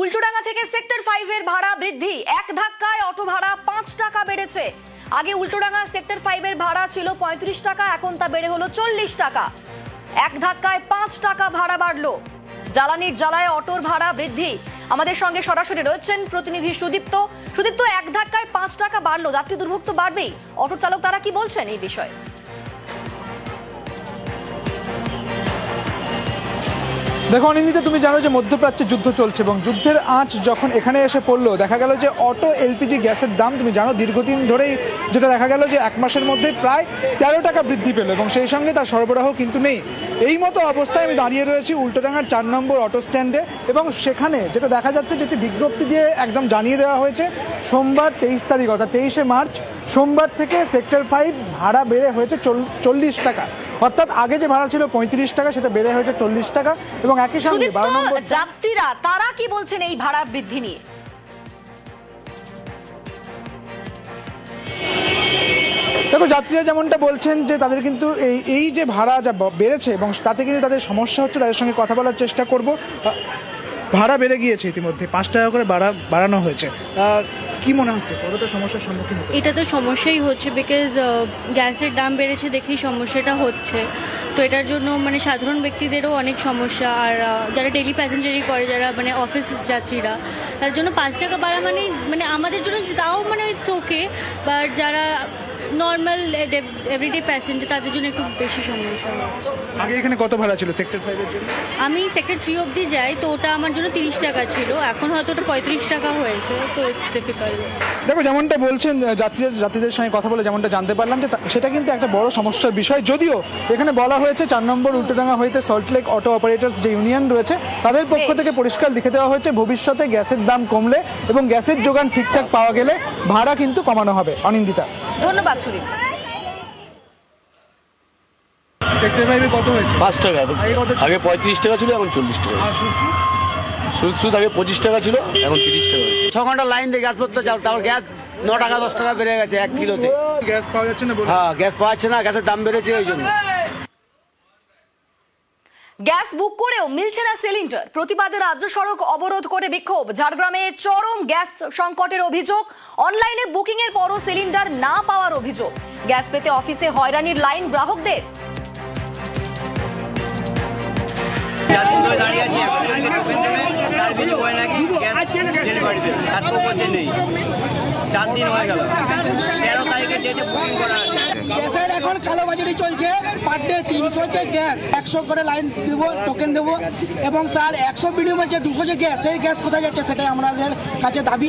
উল্টোডাঙ্গা থেকে সেক্টর 5 এর ভাড়া বৃদ্ধি, এক ধাক্কায় অটো ভাড়া 5 টাকা বেড়েছে। আগে উল্টোডাঙ্গা সেক্টর 5 এর ভাড়া ছিল 35 টাকা, এখন তা বেড়ে হলো 40 টাকা। এক ধাক্কায় 5 টাকা ভাড়া বাড়লো। জ্বালানির জ্বালায় অটোর ভাড়া বৃদ্ধি। আমাদের সঙ্গে সরাসরি রয়েছেন প্রতিনিধি সুদীপ্ত। সুদীপ্ত, এক ধাক্কায় 5 টাকা বাড়লো, যাত্রী দুর্ভোগ তো বাড়বেই। অটো চালক তারা কি বলছেন এই বিষয়ে? দেখো অনিন্দিতা, তুমি জানো যে মধ্যপ্রাচ্যে যুদ্ধ চলছে এবং যুদ্ধের আঁচ যখন এখানে এসে পড়লো, দেখা গেল যে অটো এলপিজি গ্যাসের দাম তুমি জানো দীর্ঘদিন ধরেই যেটা দেখা গেল যে এক মাসের মধ্যে প্রায় 13 টাকা বৃদ্ধি পেল এবং সেই সঙ্গে তার সরবরাহ কিন্তু নেই। এই মতো অবস্থায় আমি দাঁড়িয়ে রয়েছি উল্টোডাঙ্গার 4 নম্বর অটো স্ট্যান্ডে এবং সেখানে যেটা দেখা যাচ্ছে যেটি বিজ্ঞপ্তি দিয়ে একদম জানিয়ে দেওয়া হয়েছে সোমবার 23 তারিখ অর্থাৎ 23শে মার্চ সোমবার থেকে সেক্টর 5 ভাড়া বেড়ে হয়েছে 40 টাকা। অর্থাৎ আগে যে ভাড়া ছিল 35 টাকা সেটা বেড়ে হয়েছে 40 টাকা এবং একই সঙ্গে 12 নম্বর যাত্রীরা তারা কি বলছেন এই ভাড়া বৃদ্ধি নিয়ে? দেখো যাত্রীরা যেমনটা বলছেন যে তাদের কিন্তু এই যে ভাড়া যা বেড়েছে এবং তাতে কিন্তু তাদের সমস্যা হচ্ছে, তাদের সঙ্গে কথা বলার চেষ্টা করব। ভাড়া বেড়ে গিয়েছে ইতিমধ্যে 5 টাকা করে বাড়ানো হয়েছে। কি মনে হচ্ছে কতটা সমস্যার সম্মুখীন হচ্ছে? এটা তো সমস্যাই হচ্ছে, বিকজ গ্যাসের দাম বেড়েছে দেখেই সমস্যাটা হচ্ছে। তো এটার জন্য মানে সাধারণ ব্যক্তিদেরও অনেক সমস্যা, আর যারা ডেলি প্যাসেঞ্জারি করে, যারা মানে অফিস যাত্রীরা, তার জন্য 5 টাকা বাড়া মানে আমাদের জন্য তাও মানে ইটস ওকে, বাট যারা নর্মাল এভরিডে প্যাসেঞ্জার তাদের জন্য একটু বেশি সমস্যা হচ্ছে। আগে এখানে কত ভাড়া ছিল সেক্টর 5 এর জন্য? আমি সেক্টর 3 অবধি যাই, তো ওটা আমার জন্য 30 টাকা ছিল, এখন হয়তো ওটা 35 টাকা হয়েছে, তো ইটস ডিফিকাল্ট। দেখো যেমনটা বলছেন যাত্রীদের সঙ্গে কথা বলে যেমনটা জানতে পারলাম যে সেটা কিন্তু একটা বড় সমস্যার বিষয়। যদিও এখানে বলা হয়েছে 4 নম্বর উল্টোডাঙ্গা হইতে সল্টলেক অটো অপারেটর্স যে ইউনিয়ন রয়েছে তাদের পক্ষ থেকে পরিষ্কার লিখে দেওয়া হয়েছে ভবিষ্যতে গ্যাসের দাম কমলে এবং গ্যাসের যোগান ঠিকঠাক পাওয়া গেলে ভাড়া কিন্তু কমানো হবে। অনিন্দিতা, ধন্যবাদ সুদীপ। সেক্টর 5 এ কত হয়েছে? 5 টাকা। আগে 35 টাকা ছিল, এখন 40 টাকা। সুদ আগে 25 টাকা ছিল, এখন 30 টাকা। 6 ঘন্টা লাইন দিয়ে গ্যাস ভরতে যাও, তারপর গ্যাস 9 টাকা 10 টাকা বেড়ে গেছে 1 কিলোতে। গ্যাস পাওয়া যাচ্ছে না? হ্যাঁ, গ্যাস পাওয়া যাচ্ছে না, গ্যাসের দাম বেড়েছে এই জন্য। গ্যাস বুক করেও মিলছে না সিলিন্ডার, প্রতিবাদে রাজ্য সড়ক অবরোধ করে বিক্ষোভ। ঝাড়গ্রামে চরম গ্যাস সংকটের অভিযোগ, অনলাইনে বুকিং এর পরও সিলিন্ডার না পাওয়ার অভিযোগ। গ্যাস পেতে অফিসে হয়রানির লাইন গ্রাহকদের। গ্যাসের এখন কালোবাজারি চলছে, পার ডে 300 যে গ্যাস 100 করে লাইন দেবো, টোকেন দেবো এবং তার 100 বিনিময়ে যে 200 যে গ্যাস, সেই গ্যাস কোথায় যাচ্ছে সেটাই আমাদের কাছে দাবি।